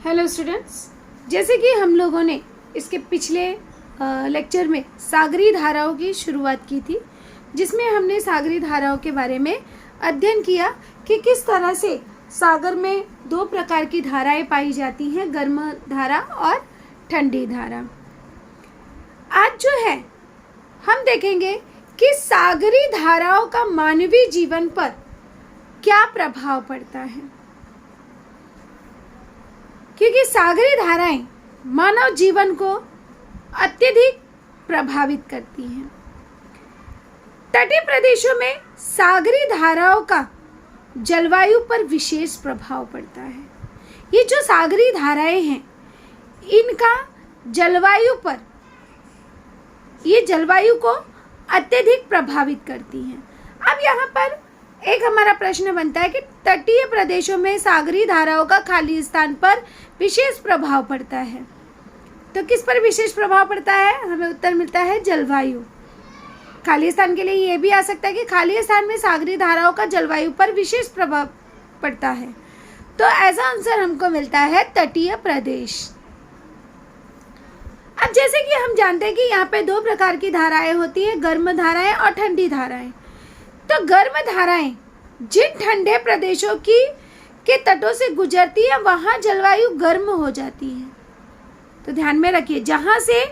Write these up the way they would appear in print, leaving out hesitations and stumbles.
Hello students, जैसे कि हम लोगों ने इसके पिछले लेक्चर में सागरी धाराओं की शुरुआत की थी, जिसमें हमने सागरी धाराओं के बारे में अध्ययन किया कि किस तरह से सागर में दो प्रकार की धाराएं पाई जाती हैं, गर्म धारा और ठंडी धारा। आज जो है हम देखेंगे कि सागरी धाराओं का मानवीय जीवन पर क्या प्रभाव पड़ता है, क्योंकि सागरी धाराएं मानव जीवन को अत्यधिक प्रभावित करती हैं। तटीय प्रदेशों में सागरी धाराओं का जलवायु पर विशेष प्रभाव पड़ता है। ये जो सागरी धाराएं हैं, इनका जलवायु पर, ये जलवायु को अत्यधिक प्रभावित करती हैं। अब यहाँ पर एक हमारा प्रश्न बनता है कि तटीय प्रदेशों में सागरी धाराओं का खाली स्थान पर विशेष प्रभाव पड़ता है, तो किस पर विशेष प्रभाव पड़ता है? हमें उत्तर मिलता है जलवायु। खाली स्थान के लिए ये भी आ सकता है कि खाली स्थान में सागरी धाराओं का जलवायु पर विशेष प्रभाव पड़ता है, तो ऐसा आंसर हमको मिलता है तटीय प्रदेश। अब जैसे कि हम जानते हैं कि यहाँ पे दो प्रकार की धाराएं होती हैं, गर्म धाराएं और ठंडी धाराएं। तो गर्म धाराएं जिन ठंडे प्रदेशों के तटों से गुजरती है, वहां जलवायु गर्म हो जाती है। तो ध्यान में रखिए, जहां से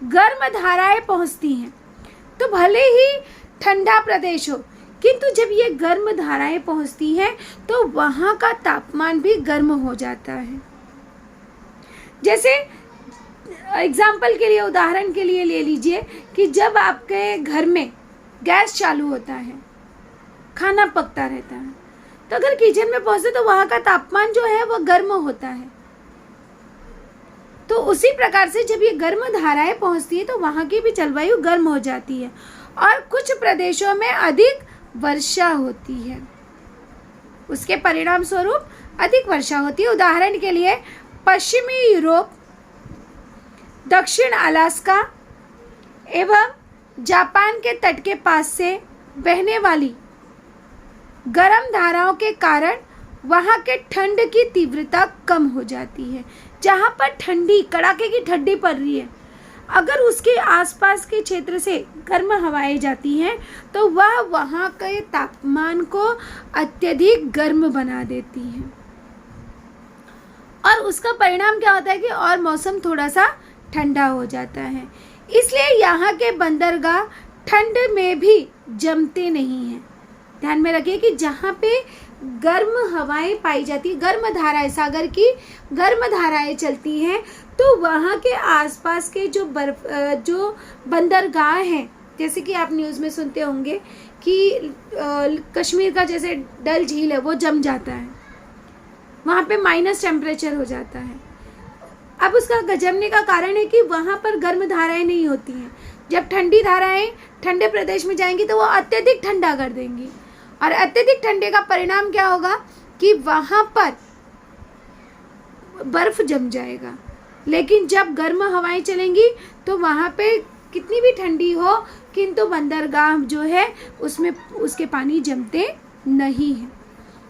गर्म धाराएं पहुंचती हैं, तो भले ही ठंडा प्रदेश हो, किंतु जब ये गर्म धाराएं पहुंचती हैं तो वहां का तापमान भी गर्म हो जाता है। जैसे एग्जाम्पल के लिए, उदाहरण के लिए ले लीजिए कि जब आपके घर में गैस चालू होता है, खाना पकता रहता है, तो अगर किचन में पहुंचे तो वहां का तापमान जो है वो गर्म होता है। तो उसी प्रकार से जब ये गर्म धाराएं पहुंचती है तो वहां की भी जलवायु गर्म हो जाती है और कुछ प्रदेशों में अधिक वर्षा होती है। उसके परिणाम स्वरूप अधिक वर्षा होती है। उदाहरण के लिए पश्चिमी यूरोप, दक्षिण अलास्का एवं जापान के तट के पास से बहने वाली गर्म धाराओं के कारण वहाँ के ठंड की तीव्रता कम हो जाती है। जहाँ पर ठंडी, कड़ाके की ठंडी पड़ रही है, अगर उसके आसपास के क्षेत्र से गर्म हवाएं जाती हैं तो वह वहाँ के तापमान को अत्यधिक गर्म बना देती हैं और उसका परिणाम क्या होता है कि और मौसम थोड़ा सा ठंडा हो जाता है। इसलिए यहाँ के बंदरगाह ठंड में भी जमते नहीं हैं। ध्यान में रखिए कि जहाँ पे गर्म हवाएं पाई जाती है, गर्म धाराएं, सागर की गर्म धाराएं चलती हैं, तो वहाँ के आसपास के जो बंदरगाह हैं, जैसे कि आप न्यूज़ में सुनते होंगे कि कश्मीर का जैसे डल झील है, वो जम जाता है, वहाँ पे माइनस टेम्परेचर हो जाता है। अब उसका गजमने का कारण है कि वहाँ पर गर्म धाराएं नहीं होती हैं। जब ठंडी धाराएं ठंडे प्रदेश में जाएंगी तो वो अत्यधिक ठंडा कर देंगी और अत्यधिक ठंडे का परिणाम क्या होगा कि वहाँ पर बर्फ जम जाएगा। लेकिन जब गर्म हवाएं चलेंगी तो वहाँ पे कितनी भी ठंडी हो, किंतु बंदरगाह जो है उसमें उसके पानी जमते नहीं है।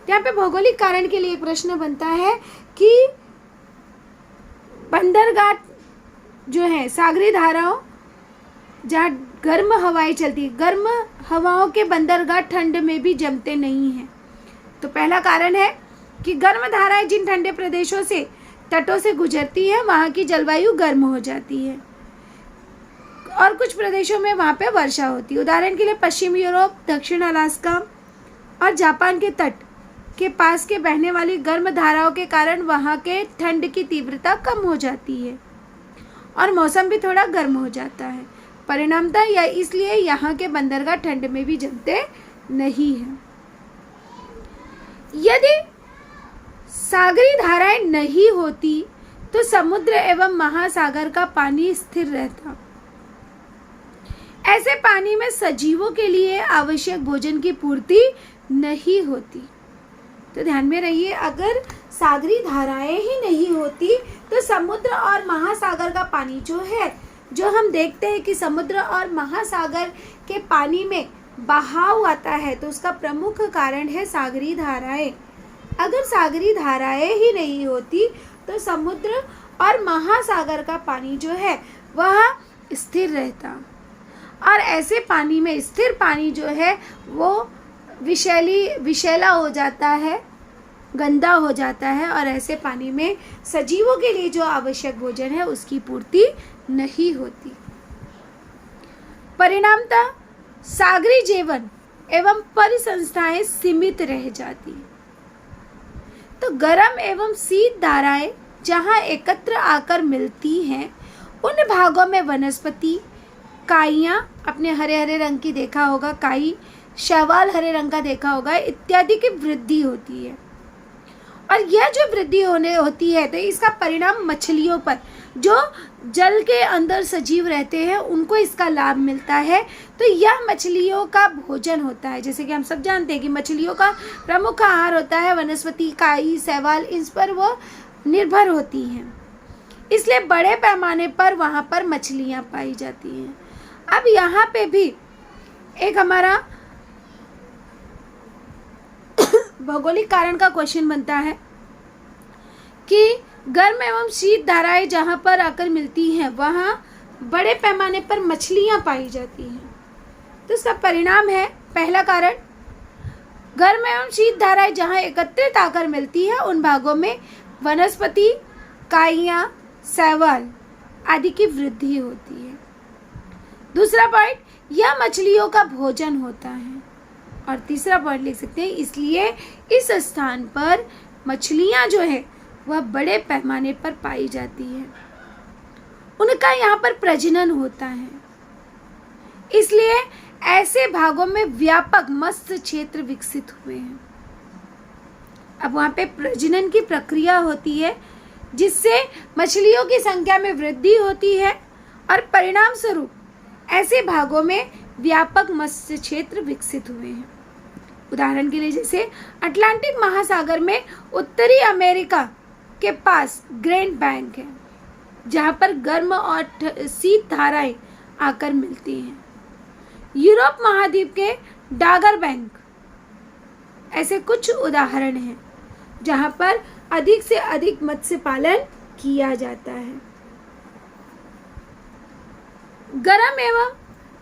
यहाँ पे भौगोलिक कारण के लिए एक प्रश्न बनता है कि बंदरगाह जो है, सागरी धाराओं जहाँ गर्म हवाएं चलती, गर्म हवाओं के बंदरगाह ठंड में भी जमते नहीं हैं। तो पहला कारण है कि गर्म धाराएं जिन ठंडे प्रदेशों से तटों से गुजरती है, वहाँ की जलवायु गर्म हो जाती है और कुछ प्रदेशों में वहाँ पे वर्षा होती है। उदाहरण के लिए पश्चिमी यूरोप, दक्षिण अलास्का और जापान के तट के पास के बहने वाली गर्म धाराओं के कारण वहाँ के ठंड की तीव्रता कम हो जाती है और मौसम भी थोड़ा गर्म हो जाता है। परिणामतः या इसलिए यहाँ के बंदरगाह ठंड में भी जमते नहीं हैं। यदि सागरी धाराएं नहीं होती तो समुद्र एवं महासागर का पानी स्थिर रहता। ऐसे पानी में सजीवों के लिए आवश्यक भोजन की पूर्ति नहीं होती। तो ध्यान में रहिए, अगर सागरी धाराएं ही नहीं होती तो समुद्र और महासागर का पानी जो है, जो हम देखते हैं कि समुद्र और महासागर के पानी में बहाव आता है, तो उसका प्रमुख कारण है सागरी धाराएं। अगर सागरी धाराएं ही नहीं होती तो समुद्र और महासागर का पानी जो है वह स्थिर रहता, और ऐसे पानी में स्थिर पानी जो है वो विषैला हो जाता है, गंदा हो जाता है, और ऐसे पानी में सजीवों के लिए जो आवश्यक भोजन है उसकी पूर्ति नहीं होती। परिणामतः सागरी जीवन एवं परिसंस्थाएं सीमित रह जाती। तो गर्म एवं शीत धाराएं जहां एकत्र आकर मिलती हैं, उन भागों में वनस्पति, काइयाँ, अपने हरे हरे रंग की देखा होगा, काई, शैवाल हरे रंग का देखा होगा, इत्यादि की वृद्धि होती है। और यह जो वृद्धि होती है तो इसका परिणाम मछलियों पर, जो जल के अंदर सजीव रहते हैं, उनको इसका लाभ मिलता है। तो यह मछलियों का भोजन होता है। जैसे कि हम सब जानते हैं कि मछलियों का प्रमुख आहार होता है वनस्पति, काई, शैवाल, इस पर वो निर्भर होती हैं, इसलिए बड़े पैमाने पर वहाँ पर मछलियाँ पाई जाती हैं। अब यहाँ पे भी एक हमारा भौगोलिक कारण का क्वेश्चन बनता है कि गर्म एवं शीत धाराएं जहाँ पर आकर मिलती हैं वहाँ बड़े पैमाने पर मछलियाँ पाई जाती हैं। तो इसका परिणाम है, पहला कारण, गर्म एवं शीत धाराएं जहाँ एकत्रित आकर मिलती है उन भागों में वनस्पति, काइयाँ, शैवाल आदि की वृद्धि होती है। दूसरा पॉइंट, यह मछलियों का भोजन होता है। और तीसरा पॉइंट लिख सकते हैं, इसलिए इस स्थान पर मछलियाँ जो है वह बड़े पैमाने पर पाई जाती है, उनका यहाँ पर प्रजनन होता है, इसलिए ऐसे भागों में व्यापक मत्स्य क्षेत्र विकसित हुए हैं। अब वहाँ पे प्रजनन की प्रक्रिया होती है जिससे मछलियों की संख्या में वृद्धि होती है, और परिणाम स्वरूप ऐसे भागों में व्यापक मत्स्य क्षेत्र विकसित हुए हैं। उदाहरण के लिए जैसे अटलांटिक महासागर में उत्तरी अमेरिका के पास ग्रैंड बैंक है, जहाँ पर गर्म और शीत धाराएं आकर मिलती हैं। यूरोप महाद्वीप के डागर बैंक, ऐसे कुछ उदाहरण हैं जहाँ पर अधिक से अधिक मत्स्य पालन किया जाता है। गर्म एवं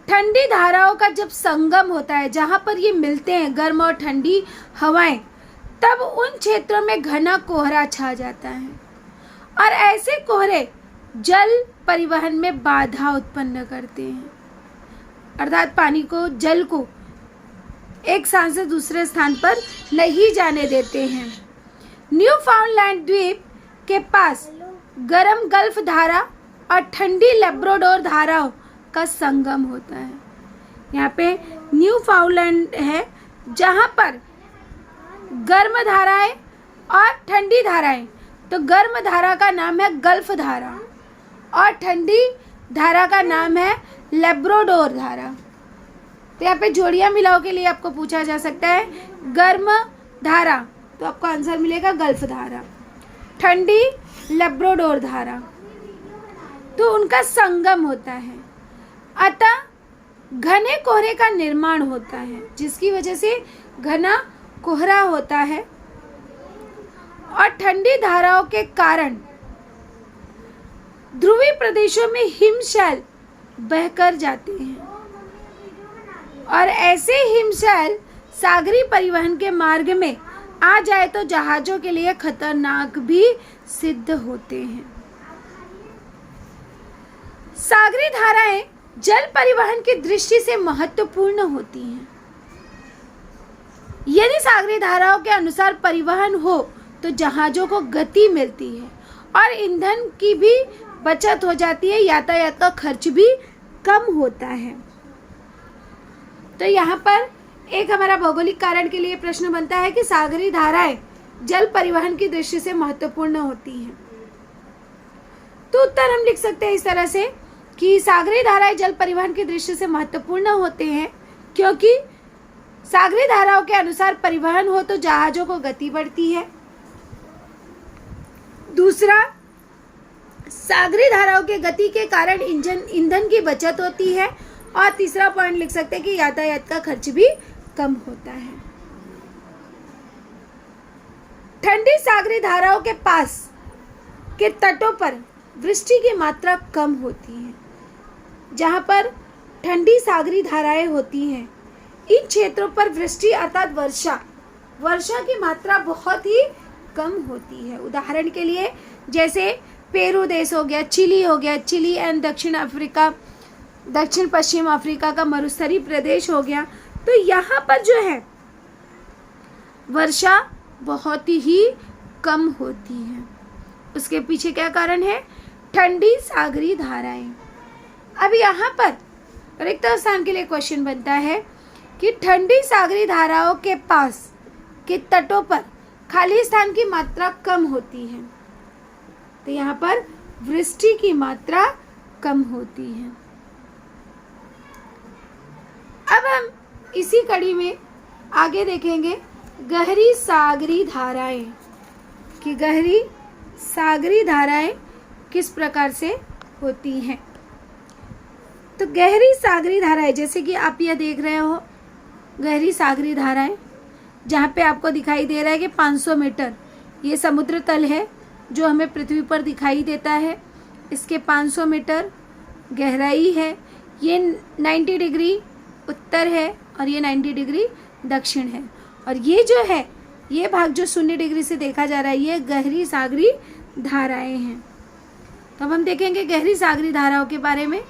ठंडी धाराओं का जब संगम होता है, जहाँ पर ये मिलते हैं गर्म और ठंडी हवाएं, तब उन क्षेत्रों में घना कोहरा छा जाता है, और ऐसे कोहरे जल परिवहन में बाधा उत्पन्न करते हैं, अर्थात पानी को, जल को एक स्थान से दूसरे स्थान पर नहीं जाने देते हैं। न्यूफाउंडलैंड द्वीप के पास गर्म गल्फ धारा और ठंडी लेब्राडोर धाराओं का संगम होता है। यहाँ पे न्यूफाउंडलैंड है जहाँ पर गर्म धाराएं और ठंडी धाराएं, तो गर्म धारा का नाम है गल्फ धारा और ठंडी धारा का नाम है लेब्राडोर धारा। तो यहाँ पे जोड़ियाँ मिलाओ के लिए आपको पूछा जा सकता है, गर्म धारा तो आपको आंसर मिलेगा गल्फ धारा, ठंडी लेब्राडोर धारा, तो उनका संगम होता है। अतः घने कोहरे का निर्माण होता है, जिसकी वजह से घना कोहरा होता है, और ठंडी धाराओं के कारण ध्रुवीय प्रदेशों में हिमशैल बहकर जाते हैं, और ऐसे हिमशैल सागरी परिवहन के मार्ग में आ जाए तो जहाजों के लिए खतरनाक भी सिद्ध होते हैं। सागरी धाराएं जल परिवहन की दृष्टि से महत्वपूर्ण होती हैं। यदि सागरी धाराओं के अनुसार परिवहन हो तो जहाजों को गति मिलती है और ईंधन की भी बचत हो जाती है, यातायात का खर्च भी कम होता है। तो यहाँ पर एक हमारा भौगोलिक कारण के लिए प्रश्न बनता है कि सागरी धाराएं जल परिवहन की दृष्टि से महत्वपूर्ण होती हैं। तो उत्तर हम लिख सकते हैं इस तरह से कि सागरी धाराएं जल परिवहन की दृष्टि से महत्वपूर्ण होते हैं, क्योंकि सागरी धाराओं के अनुसार परिवहन हो तो जहाजों को गति बढ़ती है। दूसरा, सागरी धाराओं के गति के कारण ईंधन की बचत होती है, और तीसरा पॉइंट लिख सकते हैं कि यातायात का खर्च भी कम होता है। ठंडी सागरी धाराओं के पास के तटों पर वृष्टि की मात्रा कम होती है। जहाँ पर ठंडी सागरी धाराएं होती हैं, इन क्षेत्रों पर वृष्टि अर्थात वर्षा की मात्रा बहुत ही कम होती है। उदाहरण के लिए जैसे पेरू देश हो गया, चिली हो गया, चिली एंड दक्षिण पश्चिम अफ्रीका का मरुस्थलीय प्रदेश हो गया, तो यहाँ पर जो है वर्षा बहुत ही कम होती है। उसके पीछे क्या कारण है? ठंडी सागरी धाराएं। अब यहाँ पर रिक्त स्थान के लिए क्वेश्चन बनता है कि ठंडी सागरी धाराओं के पास के तटों पर खाली स्थान की मात्रा कम होती है, तो यहाँ पर वृष्टि की मात्रा कम होती है। अब हम इसी कड़ी में आगे देखेंगे गहरी सागरी धाराएं, कि गहरी सागरी धाराएं किस प्रकार से होती हैं। तो गहरी सागरी धाराएं, जैसे कि आप यह देख रहे हो, गहरी सागरी धाराएं, जहाँ पे आपको दिखाई दे रहा है कि 500 मीटर ये समुद्र तल है जो हमें पृथ्वी पर दिखाई देता है। इसके 500 मीटर गहराई है। ये 90 डिग्री उत्तर है और ये 90 डिग्री दक्षिण है। और ये जो है, ये भाग जो 0 डिग्री से देखा जा रहा है, ये गहरी सागरी धाराएं हैं। तो अब हम देखेंगे गहरी सागरी धाराओं के बारे में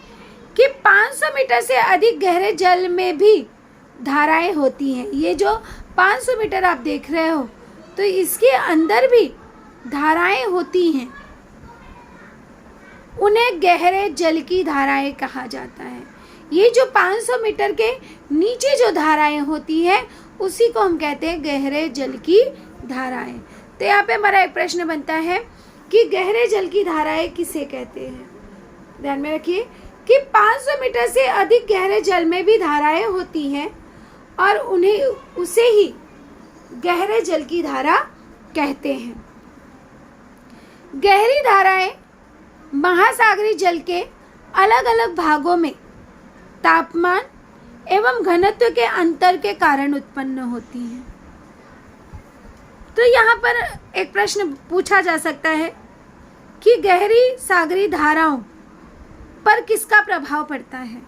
कि 500 मीटर से अधिक गहरे जल में भी धाराएं होती हैं। ये जो 500 मीटर आप देख रहे हो, तो इसके अंदर भी धाराएं होती हैं। उन्हें गहरे जल की धाराएं कहा जाता है। ये जो 500 मीटर के नीचे जो धाराएं होती हैं, उसी को हम कहते हैं गहरे जल की धाराएं। तो यहाँ पे हमारा एक प्रश्न बनता है कि गहरे जल की धाराएं किसे कहते हैं। ध्यान में रखिए कि 500 मीटर से अधिक गहरे जल में भी धाराएं होती हैं और उसे ही गहरे जल की धारा कहते हैं। गहरी धाराएं महासागरीय जल के अलग अलग भागों में तापमान एवं घनत्व के अंतर के कारण उत्पन्न होती हैं। तो यहाँ पर एक प्रश्न पूछा जा सकता है कि गहरी सागरी धाराओं पर किसका प्रभाव पड़ता है।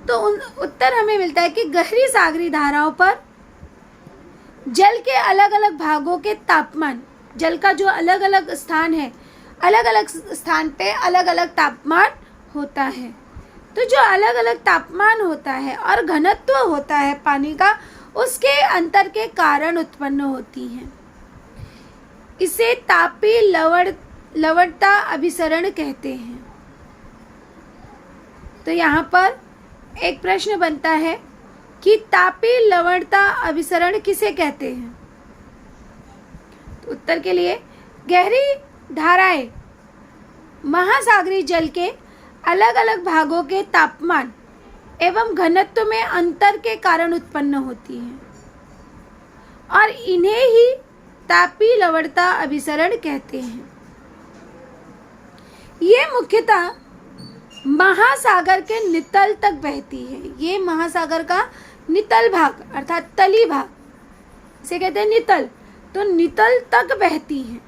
तो उत्तर हमें मिलता है कि गहरी सागरी धाराओं पर जल के अलग अलग भागों के तापमान, जल का जो अलग अलग स्थान है, अलग अलग स्थान पे अलग अलग तापमान होता है। तो जो अलग अलग तापमान होता है और घनत्व होता है पानी का, उसके अंतर के कारण उत्पन्न होती हैं। इसे तापीय लवणता अभिसरण कहते हैं। तो यहाँ पर एक प्रश्न बनता है कि तापीय लवणता अभिसरण किसे कहते हैं। तो उत्तर के लिए गहरी धाराएं महासागरीय जल के अलग अलग भागों के तापमान एवं घनत्व में अंतर के कारण उत्पन्न होती हैं और इन्हें ही तापीय लवणता अभिसरण कहते हैं। ये मुख्यतः महासागर के नितल तक बहती है। ये महासागर का नितल भाग अर्थात तली भाग, इसे कहते हैं नितल, तो नितल तक बहती हैं।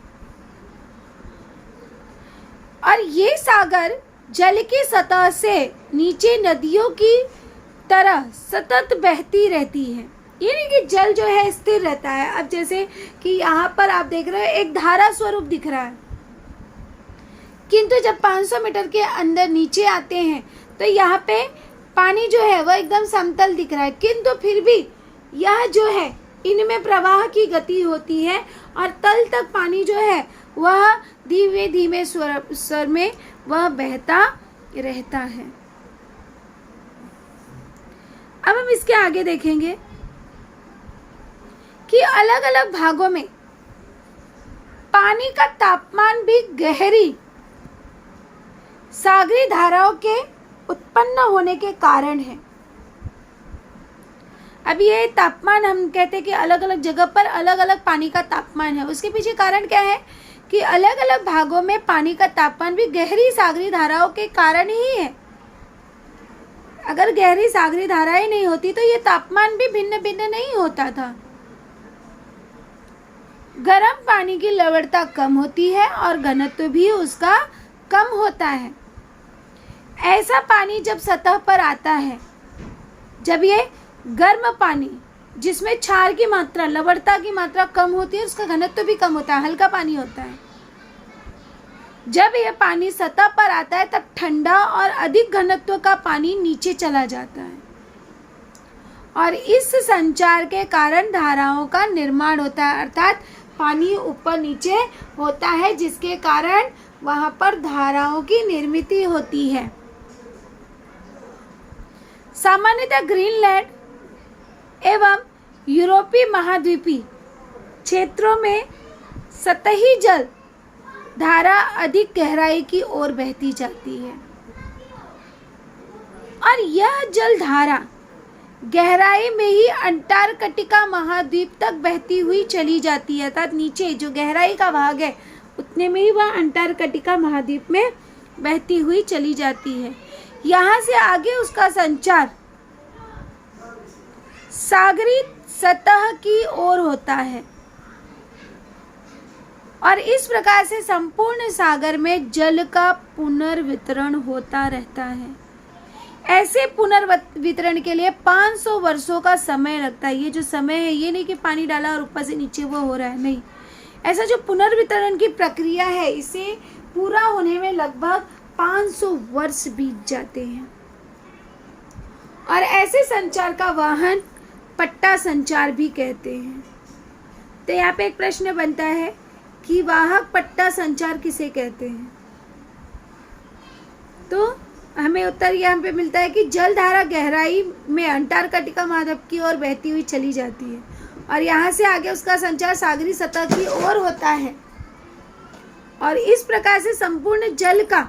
और ये सागर जल की सतह से नीचे नदियों की तरह सतत बहती रहती है। ये नहीं कि जल जो है स्थिर रहता है। अब जैसे कि यहाँ पर आप देख रहे हो एक धारा स्वरूप दिख रहा है, किंतु जब 500 मीटर के अंदर नीचे आते हैं तो यहाँ पे पानी जो है वह एकदम समतल दिख रहा है, किंतु फिर भी यह जो है इनमें प्रवाह की गति होती है और तल तक पानी जो है वह धीमे धीमे स्वर में वह बहता रहता है। अब हम इसके आगे देखेंगे कि अलग अलग भागों में पानी का तापमान भी गहरी सागरी धाराओं के उत्पन्न होने के कारण है। अब ये तापमान हम कहते हैं कि अलग अलग जगह पर अलग अलग पानी का तापमान है। उसके पीछे कारण क्या है कि अलग अलग भागों में पानी का तापमान भी गहरी सागरी धाराओं के कारण ही है। अगर गहरी सागरी धाराएं नहीं होती तो ये तापमान भी भिन्न भिन्न नहीं होता था। गर्म पानी की लवणता कम होती है और घनत्व भी उसका कम होता है। ऐसा पानी जब सतह पर आता है, जब ये गर्म पानी जिसमें क्षार की मात्रा, लवणता की मात्रा कम होती है, उसका घनत्व भी कम होता है, हल्का पानी होता है। जब यह पानी सतह पर आता है तब ठंडा और अधिक घनत्व का पानी नीचे चला जाता है और इस संचार के कारण धाराओं का निर्माण होता है, अर्थात पानी ऊपर नीचे होता है जिसके कारण वहां पर धाराओं की निर्मित होती है। सामान्यतः ग्रीनलैंड एवं यूरोपीय महाद्वीपीय क्षेत्रों में सतही जल धारा अधिक गहराई की ओर बहती जाती है और यह जल धारा गहराई में ही अंटार्कटिका महाद्वीप तक बहती हुई चली जाती है, अर्थात नीचे जो गहराई का भाग है उतने में ही वह अंटार्कटिका महाद्वीप में बहती हुई चली जाती है। यहाँ से आगे उसका संचार सागरी सतह की ओर होता है और इस प्रकार से संपूर्ण सागर में जल का पुनर्वितरण होता रहता है। ऐसे पुनर्वितरण के लिए 500 वर्षों का समय लगता है। ये जो समय है, ये नहीं कि पानी डाला और ऊपर से नीचे वो हो रहा है, नहीं। ऐसा जो पुनर्वितरण की प्रक्रिया है, इसे पूरा होने में लगभग 500 वर्ष बीत जाते हैं और ऐसे संचार का वाहन पट्टा संचार भी कहते हैं। तो यहाँ पे एक प्रश्न बनता है कि वाहक पट्टा संचार किसे कहते हैं? तो हमें उत्तर यहाँ पे मिलता है कि जल धारा गहराई में अंटार्कटिका महाद्वीप की ओर बहती हुई चली जाती है और यहाँ से आगे उसका संचार सागरी सतह की ओर होता है और इस प्रकार से संपूर्ण जल का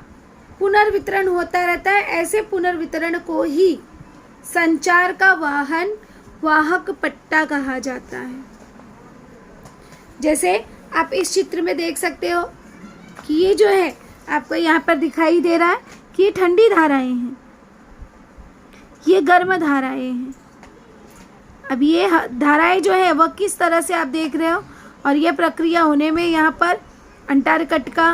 पुनर्वितरण होता रहता है। ऐसे पुनर्वितरण को ही संचार का वाहन वाहक पट्टा कहा जाता है। जैसे आप इस चित्र में देख सकते हो कि ये जो है आपको यहाँ पर दिखाई दे रहा है कि ये ठंडी धाराएं हैं, ये गर्म धाराएं हैं। अब ये धाराएं जो है वह किस तरह से आप देख रहे हो और यह प्रक्रिया होने में यहाँ पर अंटार्कटिका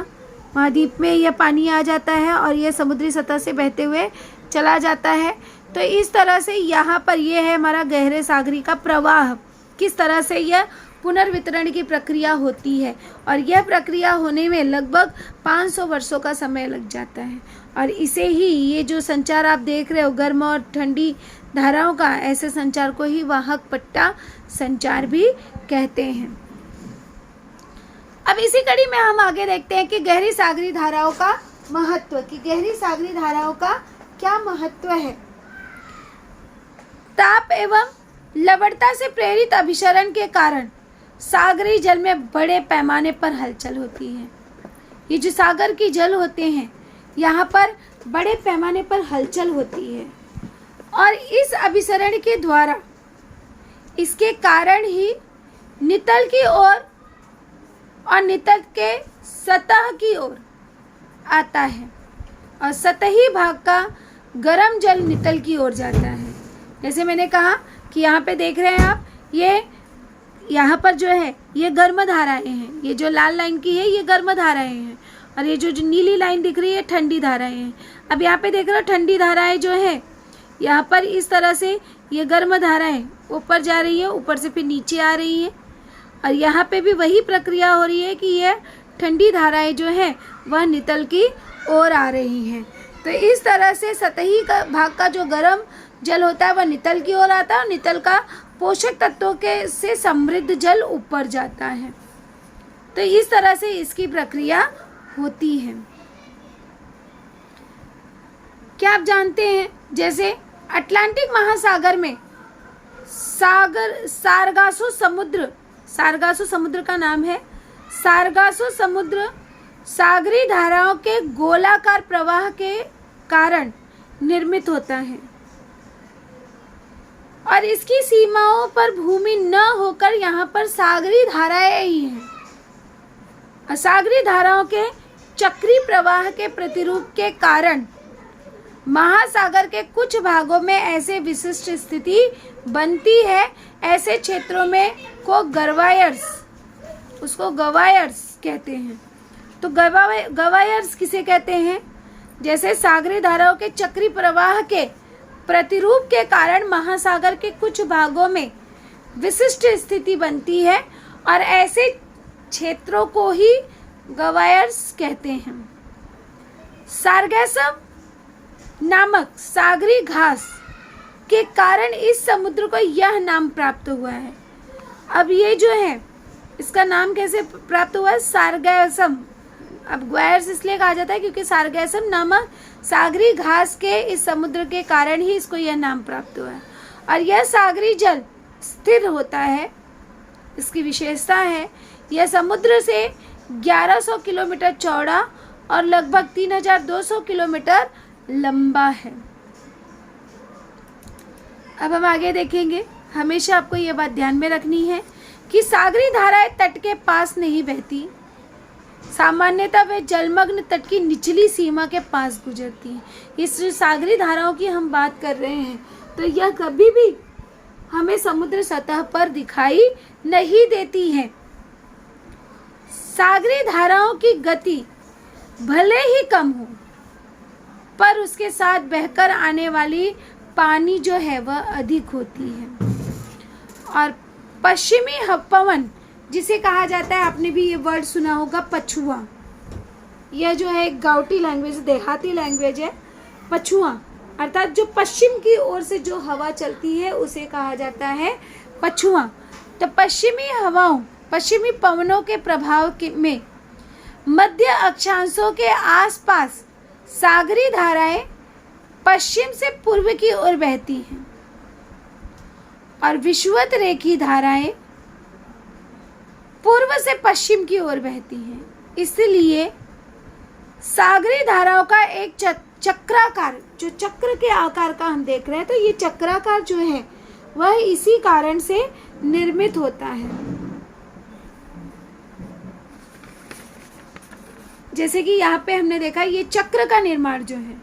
महाद्वीप में यह पानी आ जाता है और यह समुद्री सतह से बहते हुए चला जाता है। तो इस तरह से यहाँ पर यह है हमारा गहरे सागरी का प्रवाह, किस तरह से यह पुनर्वितरण की प्रक्रिया होती है और यह प्रक्रिया होने में लगभग 500 वर्षों का समय लग जाता है और इसे ही ये जो संचार आप देख रहे हो गर्म और ठंडी धाराओं का, ऐसे संचार को ही वाहक पट्टा संचार भी कहते हैं। अब इसी कड़ी में हम आगे देखते हैं कि गहरी सागरी धाराओं का महत्व, कि गहरी सागरी धाराओं का क्या महत्व है। ताप एवं लवणता से प्रेरित अभिसरण के कारण सागरी जल में बड़े पैमाने पर हलचल होती है। ये जो सागर की जल होते हैं यहाँ पर बड़े पैमाने पर हलचल होती है और इस अभिसरण के द्वारा, इसके कारण ही नितल की ओर और नितल के सतह की ओर आता है और सतही भाग का गर्म जल नितल की ओर जाता है। जैसे मैंने कहा कि यहाँ पे देख रहे हैं आप, ये यहाँ पर जो है ये गर्म धाराएं हैं, ये जो लाल लाइन की है ये गर्म धाराएं हैं और ये जो नीली लाइन दिख रही है ठंडी धाराएं हैं। अब यहाँ पे देख रहे हो ठंडी धाराएं जो है यहाँ पर इस तरह से ये गर्म धाराएं ऊपर जा रही है, ऊपर से फिर नीचे आ रही है और यहाँ पे भी वही प्रक्रिया हो रही है कि ये ठंडी धाराएं जो है वह नितल की ओर आ रही हैं। तो इस तरह से सतही का भाग का जो गर्म जल होता है वह नितल की ओर आता है और नितल का पोषक तत्वों के से समृद्ध जल ऊपर जाता है। तो इस तरह से इसकी प्रक्रिया होती है। क्या आप जानते हैं जैसे अटलांटिक महासागर में सारगासो समुद्र का नाम है, सारगासो समुद्र सागरी धाराओं के गोलाकार प्रवाह के कारण निर्मित होता है और इसकी सीमाओं पर भूमि न होकर यहाँ पर सागरी धाराएं ही हैं और सागरी धाराओं के चक्री प्रवाह के प्रतिरूप के कारण महासागर के कुछ भागों में ऐसे विशिष्ट स्थिति बनती है। ऐसे क्षेत्रों में को गर्वायर्स उसको गवायर्स कहते हैं। तो गवायर्स किसे कहते हैं? जैसे सागरी धाराओं के चक्री प्रवाह के प्रतिरूप के कारण महासागर के कुछ भागों में विशिष्ट स्थिति बनती है और ऐसे क्षेत्रों को ही गवायर्स कहते हैं। सार्गैसम नामक सागरी घास के कारण इस समुद्र को यह नाम प्राप्त हुआ है। अब ये जो है इसका नाम कैसे प्राप्त हुआ है? सार्गैसम। अब ग्वायर्स इसलिए कहा जाता है क्योंकि सार्गैसम नामक सागरी घास के इस समुद्र के कारण ही इसको यह नाम प्राप्त हुआ है। और यह सागरी जल स्थिर होता है। इसकी विशेषता है यह समुद्र से 1100 किलोमीटर चौड़ा और लगभग 3200 किलोमीटर लंबा है। अब हम आगे देखेंगे। हमेशा आपको यह बात ध्यान में रखनी है कि सागरी धाराएं तट के पास नहीं बहती। सामान्यतः वे जलमग्न तट की निचली सीमा के पास गुजरती हैं। इस सागरी धाराओं की हम बात कर रहे हैं तो यह कभी भी हमें समुद्र सतह पर दिखाई नहीं देती हैं। सागरी धाराओं की गति भले ही कम हो पर उसके साथ बहकर आने वाली पानी जो है वह अधिक होती है। और पश्चिमी पवन जिसे कहा जाता है, आपने भी ये वर्ड सुना होगा, पछुआ। यह जो है एक गाउटी लैंग्वेज, देहाती लैंग्वेज है। पछुआ अर्थात जो पश्चिम की ओर से जो हवा चलती है उसे कहा जाता है पछुआ। तो पश्चिमी पवनों के प्रभाव में मध्य अक्षांशों के आसपास सागरी धाराएं पश्चिम से पूर्व की ओर बहती हैं और विषुवत रेखी धाराएं पूर्व से पश्चिम की ओर बहती हैं। इसलिए सागरी धाराओं का एक चक्राकार, जो चक्र के आकार का हम देख रहे हैं, तो ये चक्राकार जो है वह इसी कारण से निर्मित होता है। जैसे कि यहाँ पे हमने देखा ये चक्र का निर्माण जो है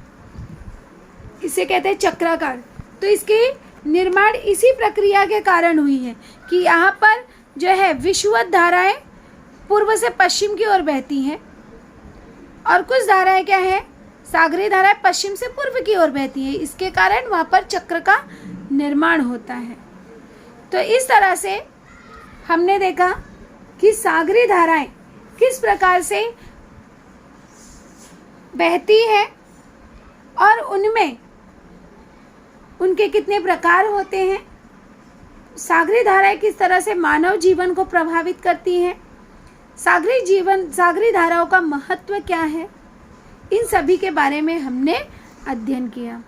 इसे कहते हैं चक्राकार। तो इसके निर्माण इसी प्रक्रिया के कारण हुई है कि यहाँ पर जो है विषुवत धाराएं पूर्व से पश्चिम की ओर बहती हैं और कुछ धाराएं क्या है, सागरी धाराएं पश्चिम से पूर्व की ओर बहती हैं। इसके कारण वहाँ पर चक्र का निर्माण होता है। तो इस तरह से हमने देखा कि सागरी धाराएं किस प्रकार से बहती है और उनमें उनके कितने प्रकार होते हैं। सागरी धाराएं किस तरह से मानव जीवन को प्रभावित करती हैं, सागरी धाराओं का महत्व क्या है, इन सभी के बारे में हमने अध्ययन किया।